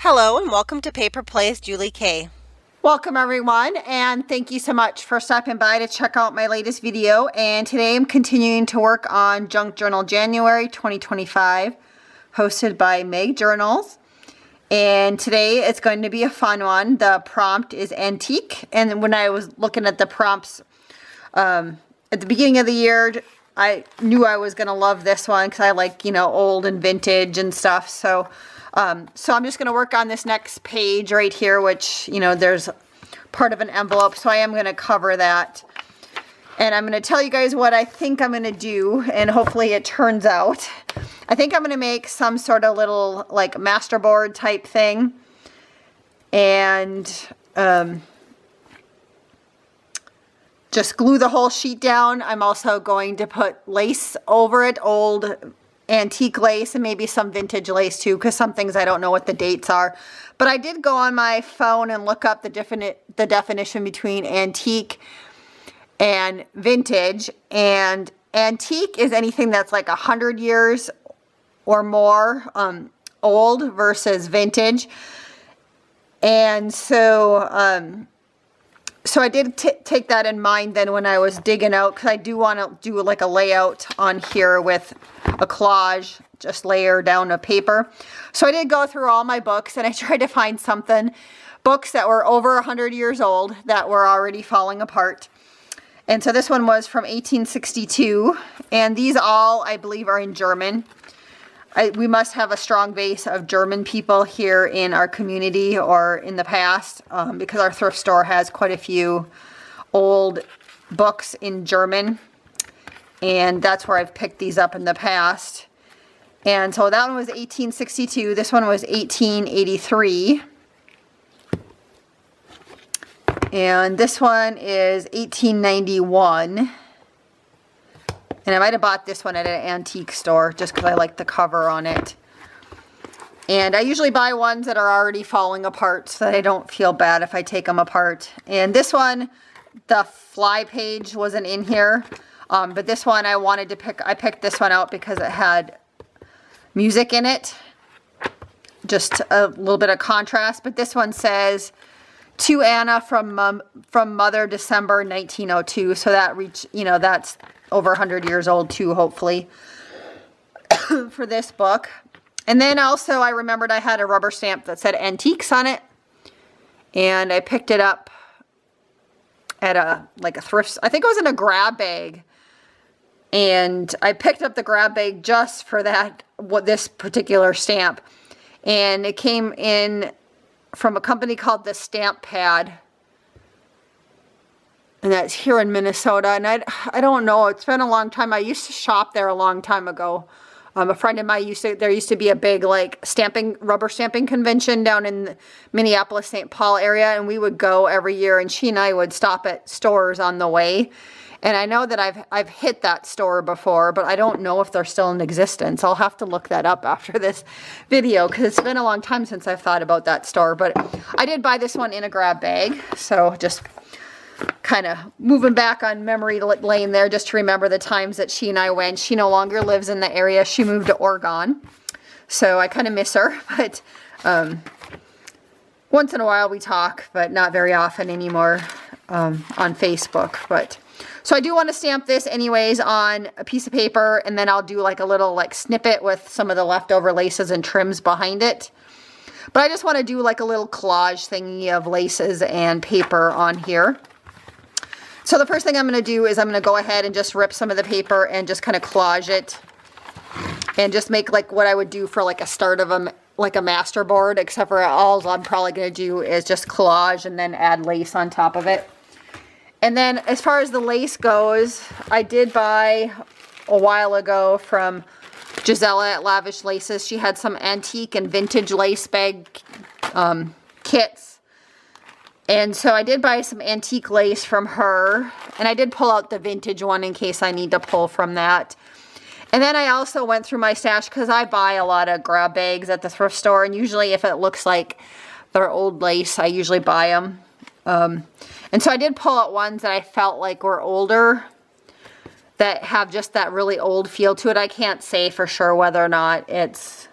Hello and welcome to Paper Plays Julie K. Welcome everyone, and thank you so much for stopping by to check out my latest video. And today I'm continuing to work on Junk Journal January 2025, hosted by Meg Journals. And today it's going to be a fun one. The prompt is antique, and when I was looking at the prompts at the beginning of the year, I knew I was going to love this one because I like, old and vintage and stuff. So I'm just going to work on this next page right here, which, there's part of an envelope. So I am going to cover that. And I'm going to tell you guys what I think I'm going to do, and hopefully it turns out. I think I'm going to make some sort of little, like, masterboard type thing. And just glue the whole sheet down. I'm also going to put lace over it, old antique lace, and maybe some vintage lace too, because some things I don't know what the dates are. But I did go on my phone and look up the definition between antique and vintage. And antique is anything that's like 100 years or more old versus vintage. And so I did take that in mind then when I was digging out, because I do want to do like a layout on here with a collage, just layer down a paper. So I did go through all my books, and I tried to find books that were over 100 years old that were already falling apart. And so this one was from 1862, and these all, I believe, are in German. We must have a strong base of German people here in our community or in the past, because our thrift store has quite a few old books in German, and that's where I've picked these up in the past. And so that one was 1862. This one was 1883. And this one is 1891. And I might have bought this one at an antique store just because I like the cover on it. And I usually buy ones that are already falling apart so that I don't feel bad if I take them apart. And this one, the fly page wasn't in here. But this one I picked this one out because it had music in it. Just a little bit of contrast. But this one says, "To Anna from Mother, December 1902. So that that's over 100 years old too, hopefully, for this book. And then also I remembered I had a rubber stamp that said antiques on it, and I picked it up at a thrift, I think it was in a grab bag, and I picked up the grab bag just for this particular stamp. And it came in from a company called the Stamp Pad, and that's here in Minnesota. And I don't know, it's been a long time. I used to shop there a long time ago. A friend of mine there used to be a big rubber stamping convention down in the Minneapolis, St. Paul area, and we would go every year, and she and I would stop at stores on the way. And I know that I've hit that store before, but I don't know if they're still in existence. I'll have to look that up after this video, because it's been a long time since I've thought about that store. But I did buy this one in a grab bag, so just kind of moving back on memory lane there, just to remember the times that she and I went. She no longer lives in the area. She moved to Oregon, so I kind of miss her. But once in a while we talk, but not very often anymore on Facebook. But so I do want to stamp this anyways on a piece of paper, and then I'll do like a little snippet with some of the leftover laces and trims behind it. But I just want to do like a little collage thingy of laces and paper on here. So the first thing I'm going to do is I'm going to go ahead and just rip some of the paper and just kind of collage it, and just make like what I would do for like a start of a masterboard, except for all I'm probably going to do is just collage and then add lace on top of it. And then as far as the lace goes, I did buy a while ago from Gisela at Lavish Laces. She had some antique and vintage lace bag kits. And so I did buy some antique lace from her, and I did pull out the vintage one in case I need to pull from that. And then I also went through my stash, because I buy a lot of grab bags at the thrift store, and usually if it looks like they're old lace, I usually buy them. And so I did pull out ones that I felt like were older, that have just that really old feel to it. I can't say for sure whether or not it's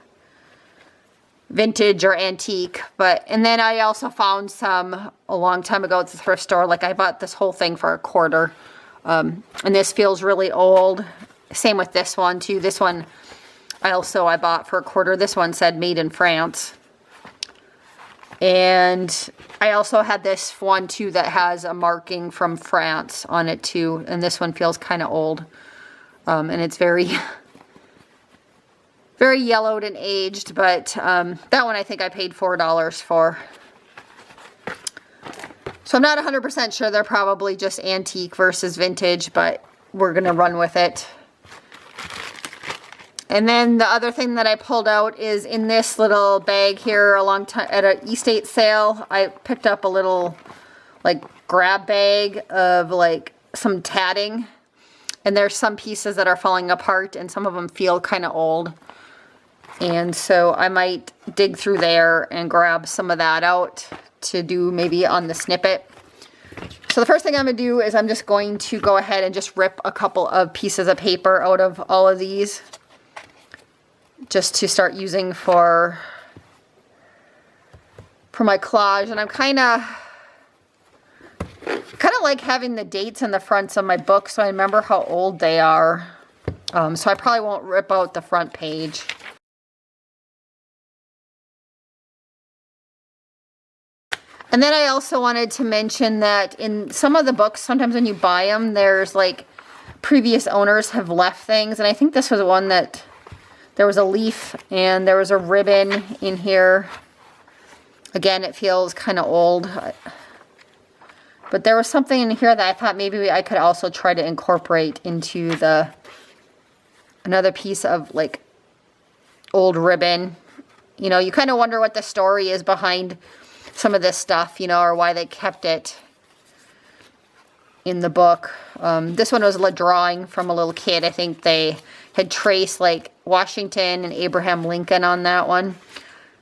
vintage or antique. And then I also found some a long time ago at the thrift store. Like I bought this whole thing for $1. And this feels really old. Same with this one too. This one I bought for $1. This one said made in France. And I also had this one too that has a marking from France on it too. And this one feels kind of old. And it's very, very yellowed and aged. But that one I think I paid $4 for. So I'm not 100% sure. They're probably just antique versus vintage, but we're going to run with it. And then the other thing that I pulled out is in this little bag here at an Eastate sale. I picked up a little like grab bag of like some tatting. And there's some pieces that are falling apart and some of them feel kind of old. And so I might dig through there and grab some of that out to do maybe on the snippet. So the first thing I'm going to do is I'm just going to go ahead and just rip a couple of pieces of paper out of all of these. Just to start using for my collage. And I'm kind of like having the dates in the fronts of my book so I remember how old they are. So I probably won't rip out the front page. And then I also wanted to mention that in some of the books, sometimes when you buy them, there's like previous owners have left things. And I think this was one that there was a leaf and there was a ribbon in here. Again, it feels kind of old. But there was something in here that I thought maybe I could also try to incorporate into another piece of like old ribbon. You know, you kind of wonder what the story is behind some of this stuff, you know, or why they kept it in the book. This one was a drawing from a little kid. I think they had traced like Washington and Abraham Lincoln on that one.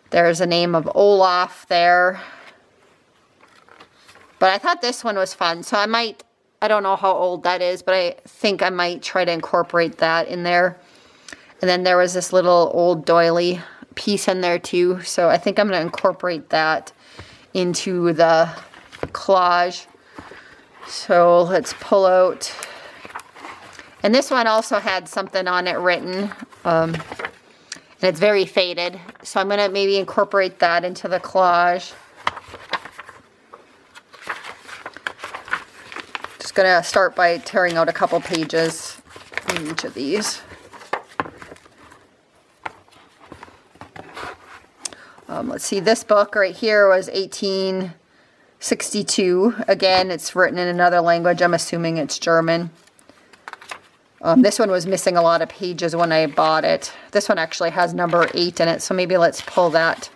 There's a name of Olaf there. But I thought this one was fun. So I don't know how old that is, but I think I might try to incorporate that in there. And then there was this little old doily piece in there too. So I think I'm going to incorporate that into the collage. So let's pull out. And this one also had something on it written. And it's very faded. So I'm going to maybe incorporate that into the collage. Just going to start by tearing out a couple pages in each of these. Let's see, this book right here was 1862. Again, it's written in another language. I'm assuming it's German. This one was missing a lot of pages when I bought it. This one actually has number 8 in it, so maybe let's pull that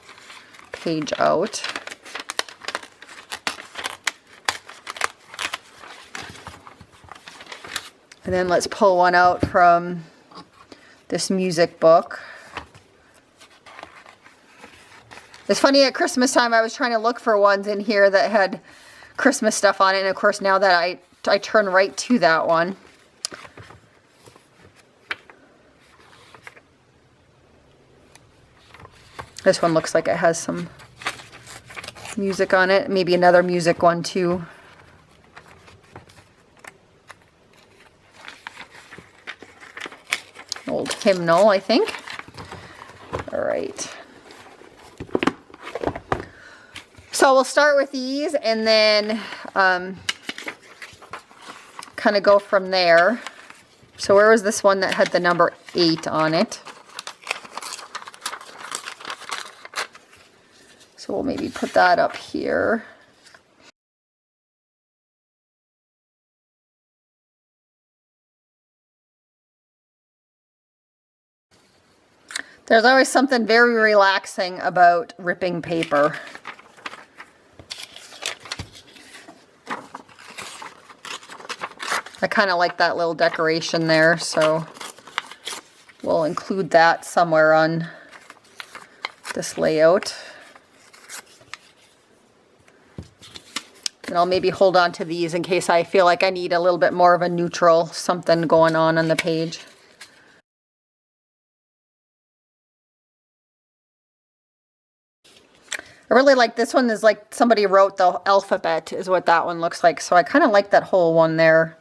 page out. And then let's pull one out from this music book. It's funny, at Christmas time I was trying to look for ones in here that had Christmas stuff on it, and of course now that I turn right to that one. This one looks like it has some music on it, maybe another music one too. Old hymnal, I think. All right. So we'll start with these and then kind of go from there. So where was this one that had the number 8 on it? So we'll maybe put that up here. There's always something very relaxing about ripping paper. I kind of like that little decoration there, so we'll include that somewhere on this layout. And I'll maybe hold on to these in case I feel like I need a little bit more of a neutral something going on the page. I really like this one. Is like somebody wrote the alphabet is what that one looks like. So I kind of like that whole one there.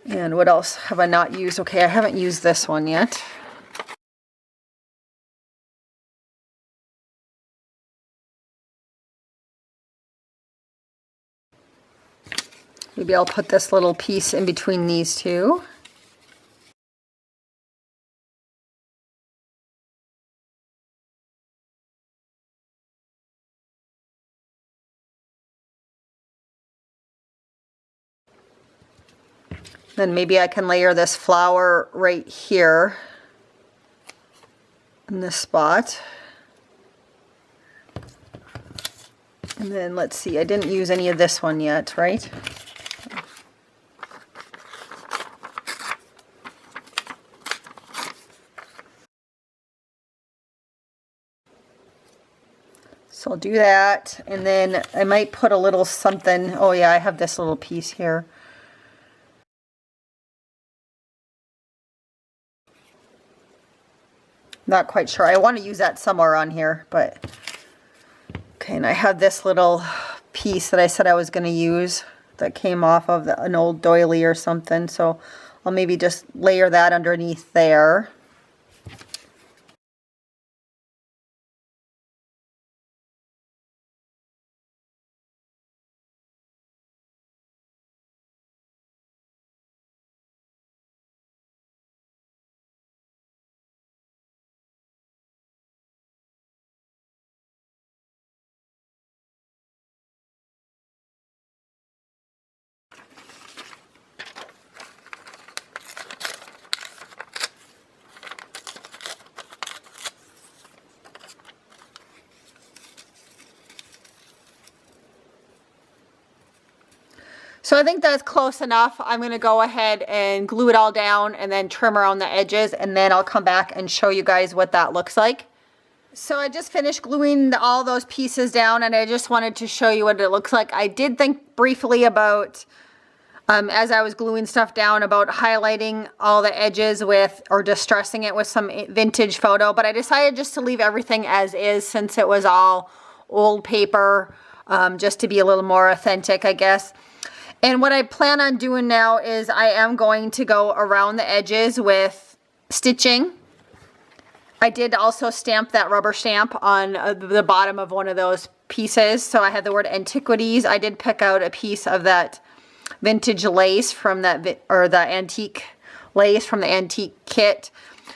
And what else have I not used? Okay, I haven't used this one yet. Maybe I'll put this little piece in between these two. Then maybe I can layer this flower right here in this spot. And then let's see, I didn't use any of this one yet, right? So I'll do that, and then I might put a little something. Oh yeah, I have this little piece here. Not quite sure. I want to use that somewhere on here, but okay. And I have this little piece that I said I was going to use that came off of an old doily or something. So I'll maybe just layer that underneath there. So I think that's close enough. I'm going to go ahead and glue it all down and then trim around the edges, and then I'll come back and show you guys what that looks like. So I just finished gluing all those pieces down, and I just wanted to show you what it looks like. I did think briefly about, as I was gluing stuff down, about highlighting all the edges with, or distressing it with some vintage photo, but I decided just to leave everything as is since it was all old paper, just to be a little more authentic, I guess. And what I plan on doing now is I am going to go around the edges with stitching. I did also stamp that rubber stamp on the bottom of one of those pieces. So I had the word Antiquities. I did pick out a piece of that vintage lace from that, or the antique lace from the antique kit.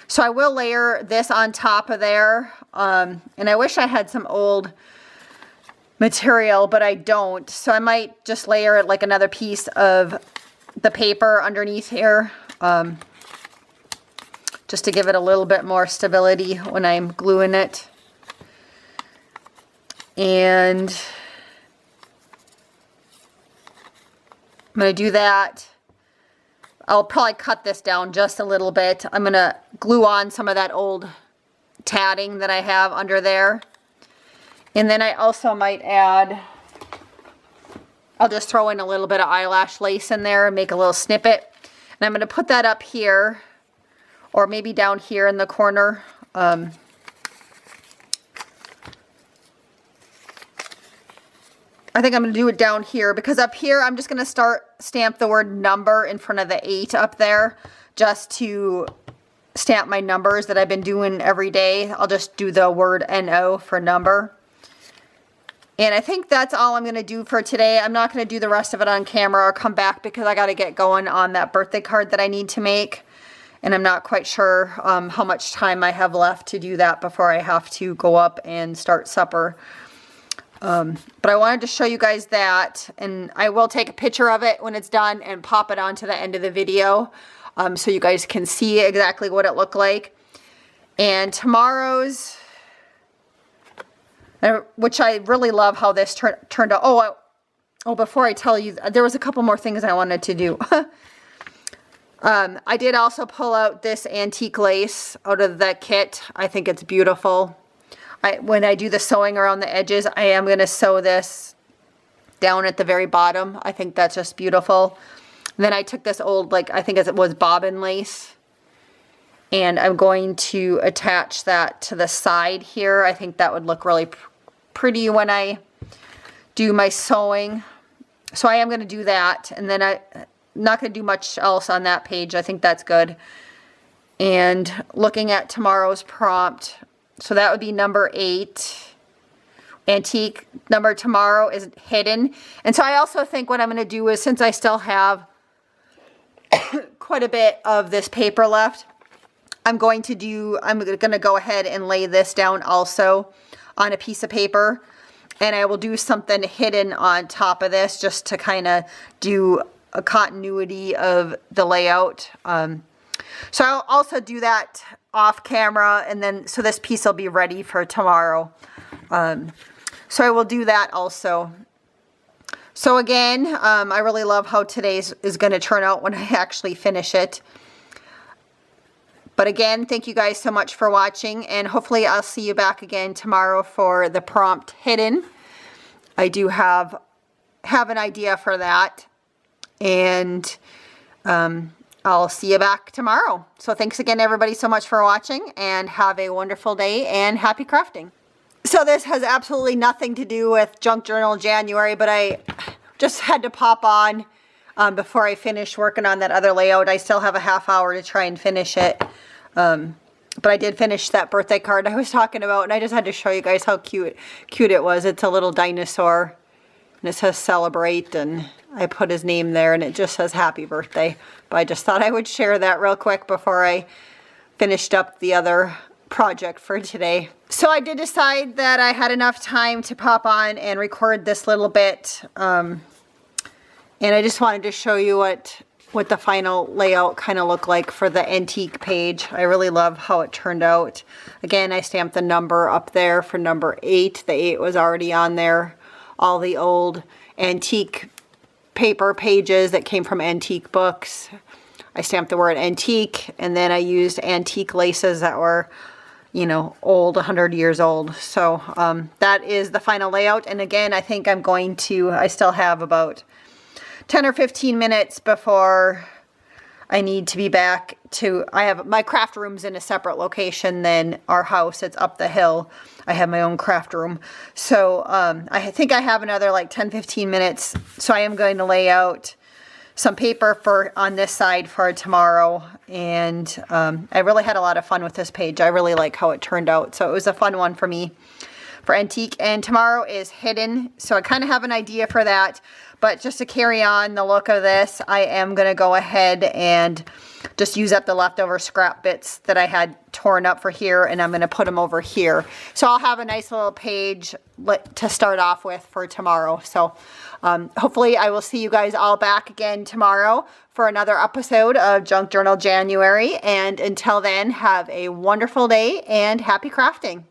So I will layer this on top of there. And I wish I had some old material, but I don't. So I might just layer it like another piece of the paper underneath here, just to give it a little bit more stability when I'm gluing it. And I'm going to do that. I'll probably cut this down just a little bit. I'm going to glue on some of that old tatting that I have under there. And then I also might add, I'll just throw in a little bit of eyelash lace in there and make a little snippet. And I'm going to put that up here, or maybe down here in the corner. I think I'm going to do it down here, because up here I'm just going to stamp the word number in front of the 8 up there, just to stamp my numbers that I've been doing every day. I'll just do the word NO for number. And I think that's all I'm going to do for today. I'm not going to do the rest of it on camera or come back, because I got to get going on that birthday card that I need to make. And I'm not quite sure how much time I have left to do that before I have to go up and start supper. But I wanted to show you guys that, and I will take a picture of it when it's done and pop it onto the end of the video, so you guys can see exactly what it looked like. And tomorrow's, which I really love how this turned out. Oh, before I tell you, there was a couple more things I wanted to do. I did also pull out this antique lace out of that kit. I think it's beautiful. When I do the sewing around the edges, I am going to sew this down at the very bottom. I think that's just beautiful. And then I took this old, I think it was bobbin lace, and I'm going to attach that to the side here. I think that would look really pretty when I do my sewing. So I am going to do that. And then I'm not going to do much else on that page. I think that's good. And looking at tomorrow's prompt, so that would be number 8. Antique number tomorrow is hidden. And so I also think what I'm going to do is, since I still have quite a bit of this paper left, I'm going to go ahead and lay this down also on a piece of paper. And I will do something hidden on top of this just to kind of do a continuity of the layout. So I'll also do that off camera, and then so this piece will be ready for tomorrow. So I will do that also. So again, I really love how today's is going to turn out when I actually finish it. But again, thank you guys so much for watching, and hopefully I'll see you back again tomorrow for the prompt hidden. I do have an idea for that, and I'll see you back tomorrow. So thanks again, everybody, so much for watching, and have a wonderful day, and happy crafting. So this has absolutely nothing to do with Junk Journal January, but I just had to pop on before I finish working on that other layout. I still have a half hour to try and finish it. But I did finish that birthday card I was talking about, and I just had to show you guys how cute it was. It's a little dinosaur, and it says celebrate, and I put his name there, and it just says happy birthday. But I just thought I would share that real quick before I finished up the other project for today. So I did decide that I had enough time to pop on and record this little bit, and I just wanted to show you what the final layout kind of looked like for the antique page. I really love how it turned out. Again, I stamped the number up there for number 8. The 8 was already on there. All the old antique paper pages that came from antique books. I stamped the word antique, and then I used antique laces that were, you know, old, 100 years old. So that is the final layout. And again, I think I still have about 10 or 15 minutes before I need to be back to, I have my craft room's in a separate location than our house. It's up the hill. I have my own craft room. So I think I have another like 10-15 minutes. So I am going to lay out some paper on this side for tomorrow. And I really had a lot of fun with this page. I really like how it turned out. So it was a fun one for me for antique. And tomorrow is hidden. So I kind of have an idea for that. But just to carry on the look of this, I am going to go ahead and just use up the leftover scrap bits that I had torn up for here, and I'm going to put them over here. So I'll have a nice little page to start off with for tomorrow. So hopefully I will see you guys all back again tomorrow for another episode of Junk Journal January. And until then, have a wonderful day and happy crafting.